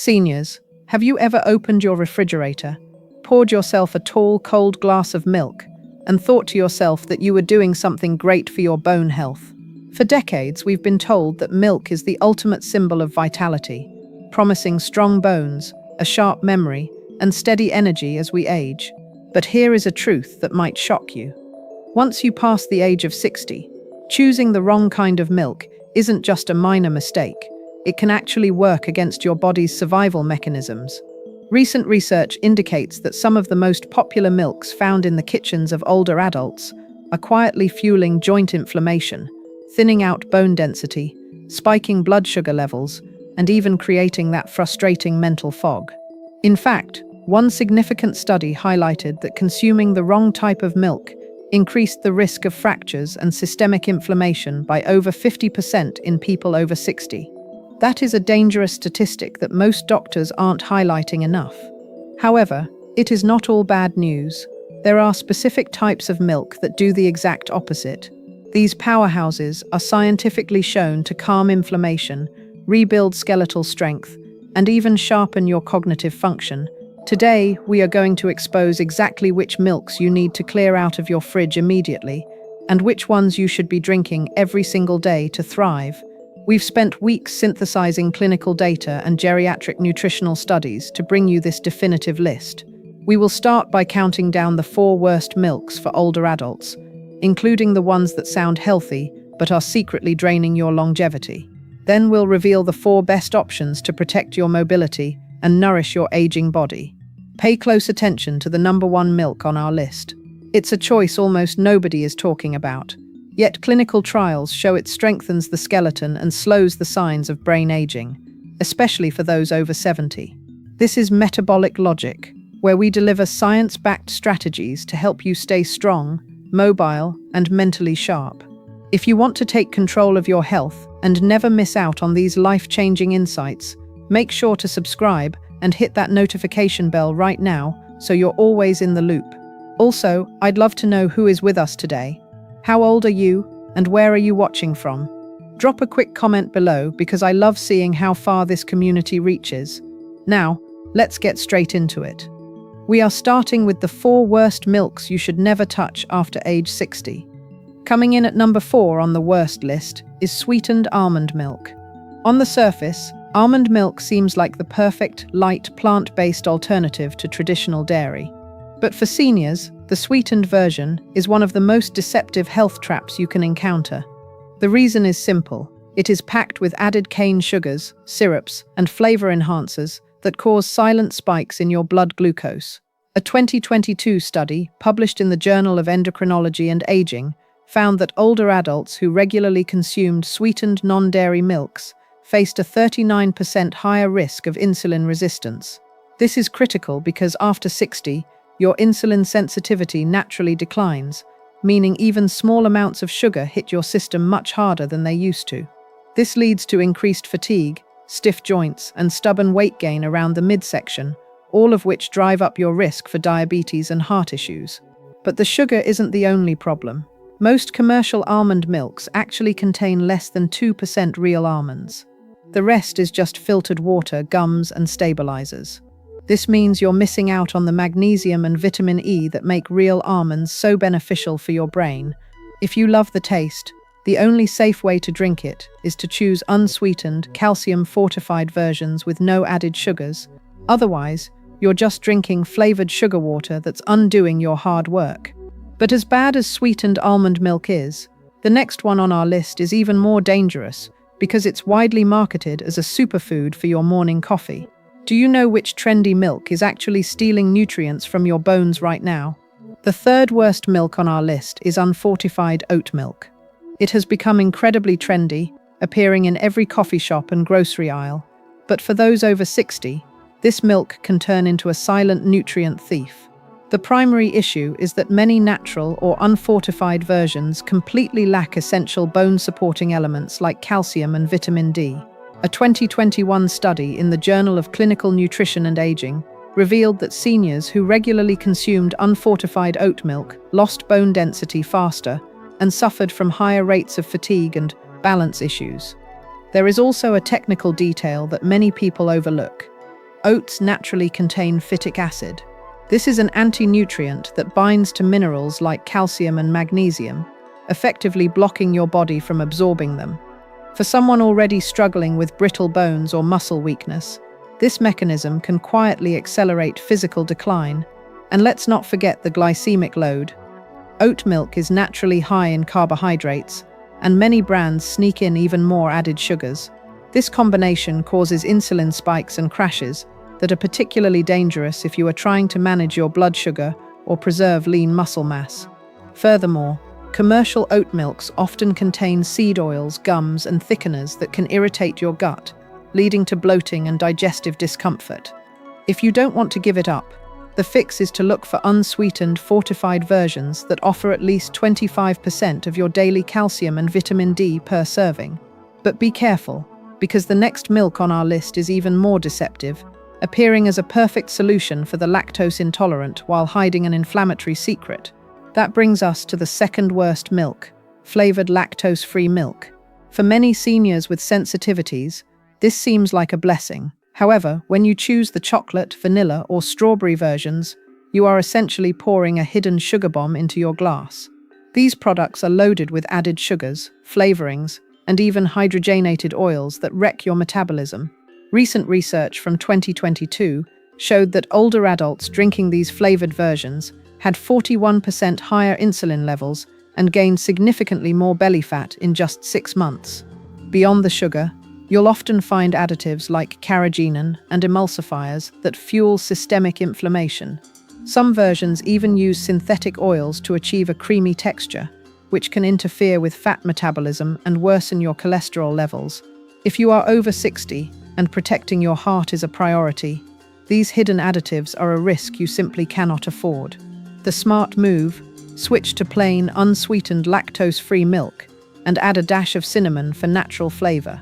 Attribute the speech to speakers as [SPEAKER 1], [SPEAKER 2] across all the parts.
[SPEAKER 1] Seniors, have you ever opened your refrigerator, poured yourself a tall, cold glass of milk, and thought to yourself that you were doing something great for your bone health? For decades, we've been told that milk is the ultimate symbol of vitality, promising strong bones, a sharp memory, and steady energy as we age. But here is a truth that might shock you. Once you pass the age of 60, choosing the wrong kind of milk isn't just a minor mistake. It can actually work against your body's survival mechanisms. Recent research indicates that some of the most popular milks found in the kitchens of older adults are quietly fueling joint inflammation, thinning out bone density, spiking blood sugar levels, and even creating that frustrating mental fog. In fact, one significant study highlighted that consuming the wrong type of milk increased the risk of fractures and systemic inflammation by over 50% in people over 60. That is a dangerous statistic that most doctors aren't highlighting enough. However, it is not all bad news. There are specific types of milk that do the exact opposite. These powerhouses are scientifically shown to calm inflammation, rebuild skeletal strength, and even sharpen your cognitive function. Today, we are going to expose exactly which milks you need to clear out of your fridge immediately, and which ones you should be drinking every single day to thrive. We've spent weeks synthesizing clinical data and geriatric nutritional studies to bring you this definitive list. We will start by counting down the 4 worst milks for older adults, including the ones that sound healthy but are secretly draining your longevity. Then we'll reveal the 4 best options to protect your mobility and nourish your aging body. Pay close attention to the number 1 milk on our list. It's a choice almost nobody is talking about. Yet clinical trials show it strengthens the skeleton and slows the signs of brain aging, especially for those over 70. This is metabolic logic, where we deliver science-backed strategies to help you stay strong, mobile, and mentally sharp. If you want to take control of your health and never miss out on these life-changing insights, make sure to subscribe and hit that notification bell right now so you're always in the loop. Also, I'd love to know who is with us today. How old are you, and where are you watching from? Drop a quick comment below because I love seeing how far this community reaches. Now, let's get straight into it. We are starting with the 4 worst milks you should never touch after age 60. Coming in at number 4 on the worst list is sweetened almond milk. On the surface, almond milk seems like the perfect, light, plant-based alternative to traditional dairy. But for seniors, the sweetened version is one of the most deceptive health traps you can encounter. The reason is simple. It is packed with added cane sugars, syrups, and flavor enhancers that cause silent spikes in your blood glucose. A 2022 study, published in the Journal of Endocrinology and Aging, found that older adults who regularly consumed sweetened non-dairy milks faced a 39% higher risk of insulin resistance. This is critical because after 60, your insulin sensitivity naturally declines, meaning even small amounts of sugar hit your system much harder than they used to. This leads to increased fatigue, stiff joints, and stubborn weight gain around the midsection, all of which drive up your risk for diabetes and heart issues. But the sugar isn't the only problem. Most commercial almond milks actually contain less than 2% real almonds. The rest is just filtered water, gums, and stabilizers. This means you're missing out on the magnesium and vitamin E that make real almonds so beneficial for your brain. If you love the taste, the only safe way to drink it is to choose unsweetened, calcium-fortified versions with no added sugars. Otherwise, you're just drinking flavored sugar water that's undoing your hard work. But as bad as sweetened almond milk is, the next one on our list is even more dangerous because it's widely marketed as a superfood for your morning coffee. Do you know which Trendy milk is actually stealing nutrients from your bones right now? The 3rd worst milk on our list is unfortified oat milk. It has become incredibly trendy, appearing in every coffee shop and grocery aisle. But for those over 60, this milk can turn into a silent nutrient thief. The primary issue is that many natural or unfortified versions completely lack essential bone-supporting elements like calcium and vitamin D. A 2021 study in the Journal of Clinical Nutrition and Aging revealed that seniors who regularly consumed unfortified oat milk lost bone density faster and suffered from higher rates of fatigue and balance issues. There is also a technical detail that many people overlook. Oats naturally contain phytic acid. This is an anti-nutrient that binds to minerals like calcium and magnesium, effectively blocking your body from absorbing them. For someone already struggling with brittle bones or muscle weakness, this mechanism can quietly accelerate physical decline. And let's not forget the glycemic load. Oat milk is naturally high in carbohydrates, and many brands sneak in even more added sugars. This combination causes insulin spikes and crashes that are particularly dangerous if you are trying to manage your blood sugar or preserve lean muscle mass. Furthermore, commercial oat milks often contain seed oils, gums, and thickeners that can irritate your gut, leading to bloating and digestive discomfort. If you don't want to give it up, the fix is to look for unsweetened, fortified versions that offer at least 25% of your daily calcium and vitamin D per serving. But be careful, because the next milk on our list is even more deceptive, appearing as a perfect solution for the lactose intolerant while hiding an inflammatory secret. That brings us to the second worst milk, flavored lactose-free milk. For many seniors with sensitivities, this seems like a blessing. However, when you choose the chocolate, vanilla, or strawberry versions, you are essentially pouring a hidden sugar bomb into your glass. These products are loaded with added sugars, flavorings, and even hydrogenated oils that wreck your metabolism. Recent research from 2022 showed that older adults drinking these flavored versions had 41% higher insulin levels and gained significantly more belly fat in just 6 months. Beyond the sugar, you'll often find additives like carrageenan and emulsifiers that fuel systemic inflammation. Some versions even use synthetic oils to achieve a creamy texture, which can interfere with fat metabolism and worsen your cholesterol levels. If you are over 60 and protecting your heart is a priority, these hidden additives are a risk you simply cannot afford. The smart move: switch to plain, unsweetened lactose-free milk and add a dash of cinnamon for natural flavor.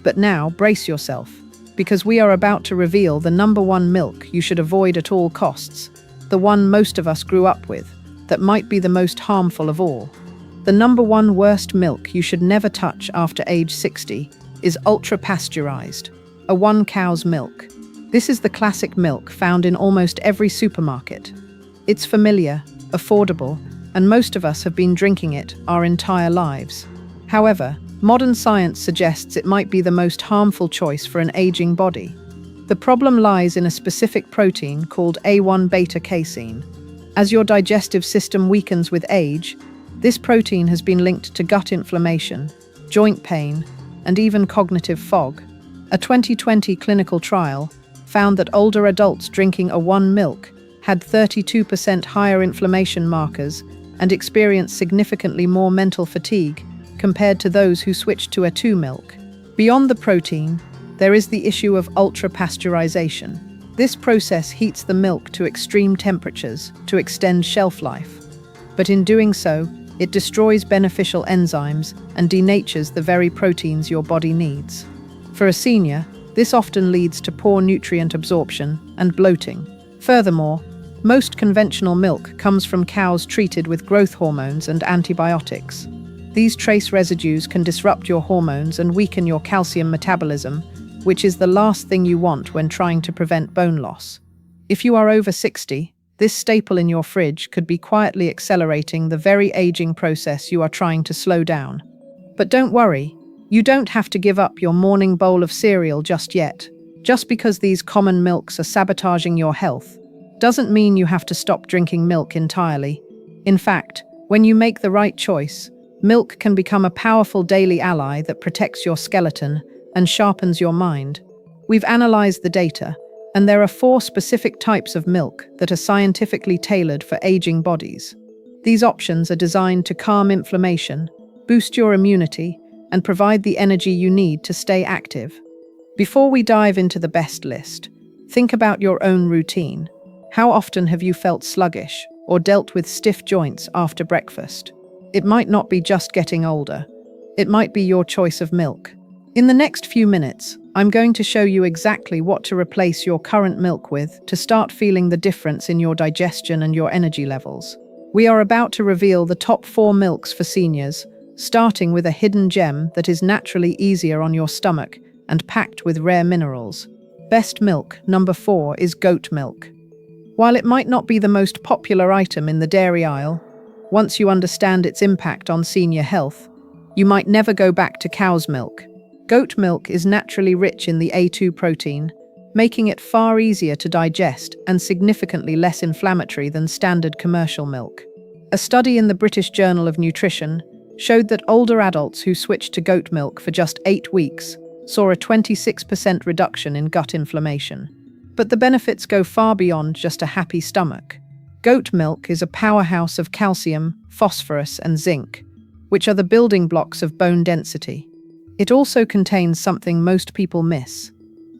[SPEAKER 1] But now, brace yourself, because we are about to reveal the number one milk you should avoid at all costs, the one most of us grew up with, that might be the most harmful of all. The number one worst milk you should never touch after age 60 is ultra-pasteurized, a one cow's milk. This is the classic milk found in almost every supermarket. It's familiar, affordable, and most of us have been drinking it our entire lives. However, modern science suggests it might be the most harmful choice for an aging body. The problem lies in a specific protein called A1 beta-casein. As your digestive system weakens with age, this protein has been linked to gut inflammation, joint pain, and even cognitive fog. A 2020 clinical trial found that older adults drinking A1 milk had 32% higher inflammation markers and experienced significantly more mental fatigue compared to those who switched to A2 milk. Beyond the protein, there is the issue of ultra-pasteurization. This process heats the milk to extreme temperatures to extend shelf life. But in doing so, it destroys beneficial enzymes and denatures the very proteins your body needs. For a senior, this often leads to poor nutrient absorption and bloating. Furthermore, most conventional milk comes from cows treated with growth hormones and antibiotics. These trace residues can disrupt your hormones and weaken your calcium metabolism, which is the last thing you want when trying to prevent bone loss. If you are over 60, this staple in your fridge could be quietly accelerating the very aging process you are trying to slow down. But don't worry, you don't have to give up your morning bowl of cereal just yet. Just because these common milks are sabotaging your health doesn't mean you have to stop drinking milk entirely. In fact, when you make the right choice, milk can become a powerful daily ally that protects your skeleton and sharpens your mind. We've analyzed the data, and there are 4 specific types of milk that are scientifically tailored for aging bodies. These options are designed to calm inflammation, boost your immunity, and provide the energy you need to stay active. Before we dive into the best list, think about your own routine. How often have you felt sluggish or dealt with stiff joints after breakfast? It might not be just getting older. It might be your choice of milk. In the next few minutes, I'm going to show you exactly what to replace your current milk with to start feeling the difference in your digestion and your energy levels. We are about to reveal the top 4 milks for seniors, starting with a hidden gem that is naturally easier on your stomach and packed with rare minerals. best milk, number 4, is goat milk. While it might not be the most popular item in the dairy aisle, once you understand its impact on senior health, you might never go back to cow's milk. Goat milk is naturally rich in the A2 protein, making it far easier to digest and significantly less inflammatory than standard commercial milk. A study in the British Journal of Nutrition showed that older adults who switched to goat milk for just 8 weeks saw a 26% reduction in gut inflammation. But the benefits go far beyond just a happy stomach. Goat milk is a powerhouse of calcium, phosphorus, and zinc, which are the building blocks of bone density. It also contains something most people miss: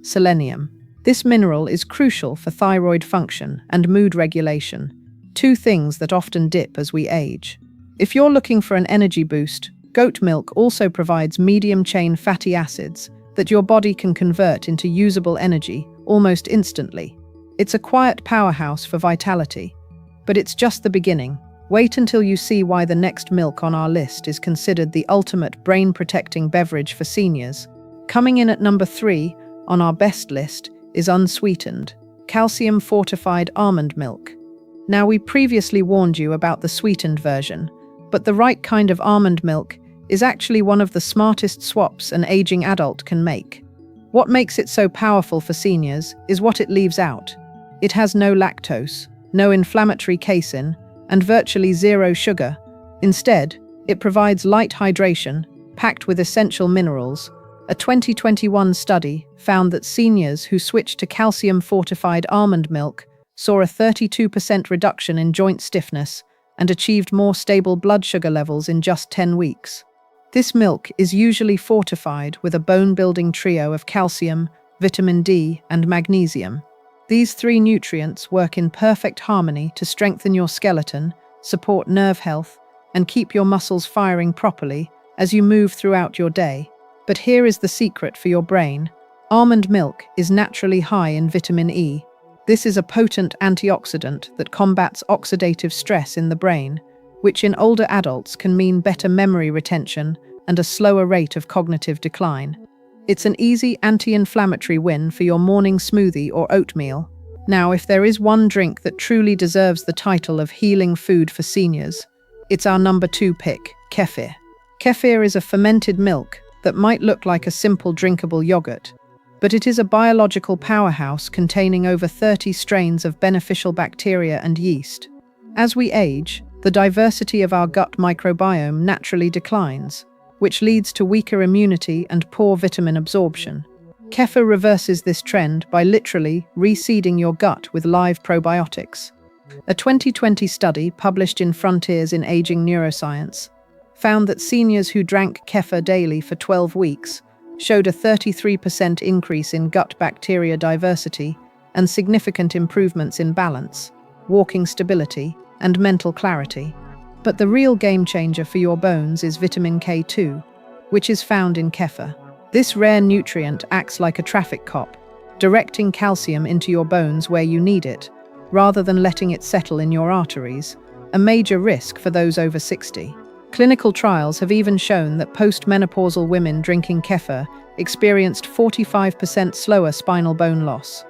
[SPEAKER 1] selenium. This mineral is crucial for thyroid function and mood regulation, 2 things that often dip as we age. If you're looking for an energy boost, goat milk also provides medium-chain fatty acids that your body can convert into usable energy almost instantly. It's a quiet powerhouse for vitality, but it's just the beginning. Wait until you see why the next milk on our list is considered the ultimate brain-protecting beverage for seniors. Coming in at number 3 on our best list is unsweetened, calcium-fortified almond milk. Now, we previously warned you about the sweetened version, but the right kind of almond milk is actually one of the smartest swaps an aging adult can make. What makes it so powerful for seniors is what it leaves out. It has no lactose, no inflammatory casein, and virtually zero sugar. Instead, it provides light hydration, packed with essential minerals. A 2021 study found that seniors who switched to calcium-fortified almond milk saw a 32% reduction in joint stiffness and achieved more stable blood sugar levels in just 10 weeks. This milk is usually fortified with a bone-building trio of calcium, vitamin D, and magnesium. These 3 nutrients work in perfect harmony to strengthen your skeleton, support nerve health, and keep your muscles firing properly as you move throughout your day. But here is the secret for your brain. Almond milk is naturally high in vitamin E. This is a potent antioxidant that combats oxidative stress in the brain, which in older adults can mean better memory retention and a slower rate of cognitive decline. It's an easy anti-inflammatory win for your morning smoothie or oatmeal. Now, if there is one drink that truly deserves the title of healing food for seniors, it's our number 2 pick, kefir. Kefir is a fermented milk that might look like a simple drinkable yogurt, but it is a biological powerhouse containing over 30 strains of beneficial bacteria and yeast. As we age, the diversity of our gut microbiome naturally declines, which leads to weaker immunity and poor vitamin absorption. Kefir reverses this trend by literally reseeding your gut with live probiotics. A 2020 study published in Frontiers in Aging Neuroscience found that seniors who drank kefir daily for 12 weeks showed a 33% increase in gut bacteria diversity and significant improvements in balance, walking stability, and mental clarity. But the real game changer for your bones is vitamin K2, which is found in kefir. This rare nutrient acts like a traffic cop, directing calcium into your bones where you need it, rather than letting it settle in your arteries, a major risk for those over 60. Clinical trials have even shown that postmenopausal women drinking kefir experienced 45% slower spinal bone loss.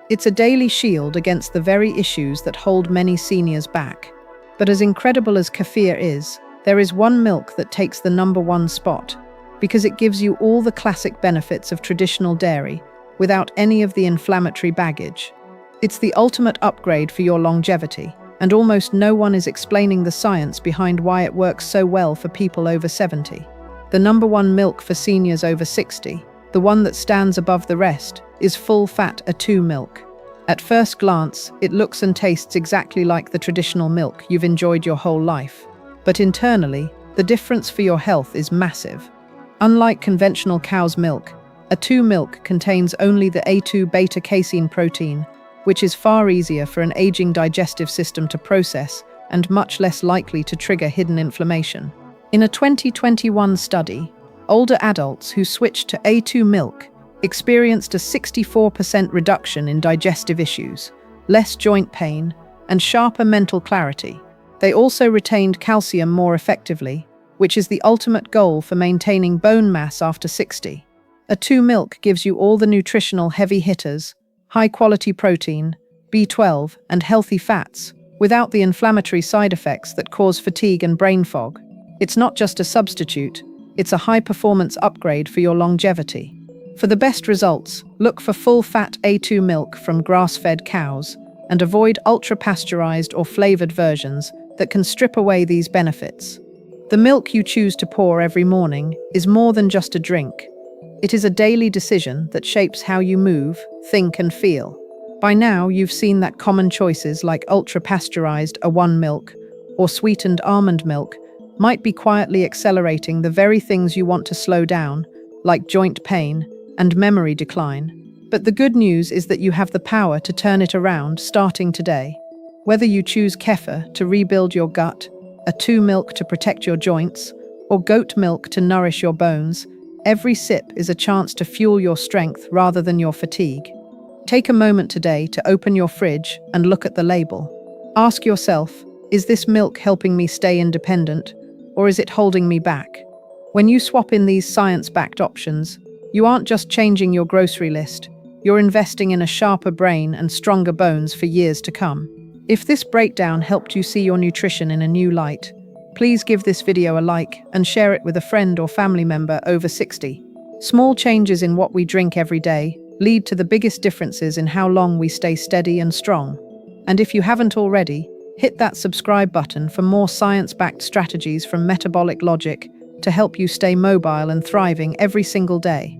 [SPEAKER 1] It's a daily shield against the very issues that hold many seniors back. But as incredible as kefir is, there is one milk that takes the number 1 spot, because it gives you all the classic benefits of traditional dairy without any of the inflammatory baggage. It's the ultimate upgrade for your longevity, and almost no one is explaining the science behind why it works so well for people over 70. The number 1 milk for seniors over 60, the one that stands above the rest, is full-fat A2 milk. At first glance, it looks and tastes exactly like the traditional milk you've enjoyed your whole life. But internally, the difference for your health is massive. Unlike conventional cow's milk, A2 milk contains only the A2 beta-casein protein, which is far easier for an aging digestive system to process and much less likely to trigger hidden inflammation. In a 2021 study, older adults who switched to A2 milk experienced a 64% reduction in digestive issues, less joint pain, and sharper mental clarity. They also retained calcium more effectively, which is the ultimate goal for maintaining bone mass after 60. A2 milk gives you all the nutritional heavy hitters, high-quality protein, B12, and healthy fats, without the inflammatory side effects that cause fatigue and brain fog. It's not just a substitute, it's a high-performance upgrade for your longevity. For the best results, look for full-fat A2 milk from grass-fed cows and avoid ultra-pasteurized or flavored versions that can strip away these benefits. The milk you choose to pour every morning is more than just a drink. It is a daily decision that shapes how you move, think, and feel. By now, you've seen that common choices like ultra-pasteurized A1 milk or sweetened almond milk might be quietly accelerating the very things you want to slow down, like joint pain and memory decline. But the good news is that you have the power to turn it around starting today. Whether you choose kefir to rebuild your gut, A2 milk to protect your joints, or goat milk to nourish your bones, every sip is a chance to fuel your strength rather than your fatigue. Take a moment today to open your fridge and look at the label. Ask yourself, is this milk helping me stay independent, or is it holding me back? When you swap in these science-backed options, you aren't just changing your grocery list, you're investing in a sharper brain and stronger bones for years to come. If this breakdown helped you see your nutrition in a new light, please give this video a like and share it with a friend or family member over 60. Small changes in what we drink every day lead to the biggest differences in how long we stay steady and strong. And if you haven't already, hit that subscribe button for more science-backed strategies from Metabolic Logic to help you stay mobile and thriving every single day.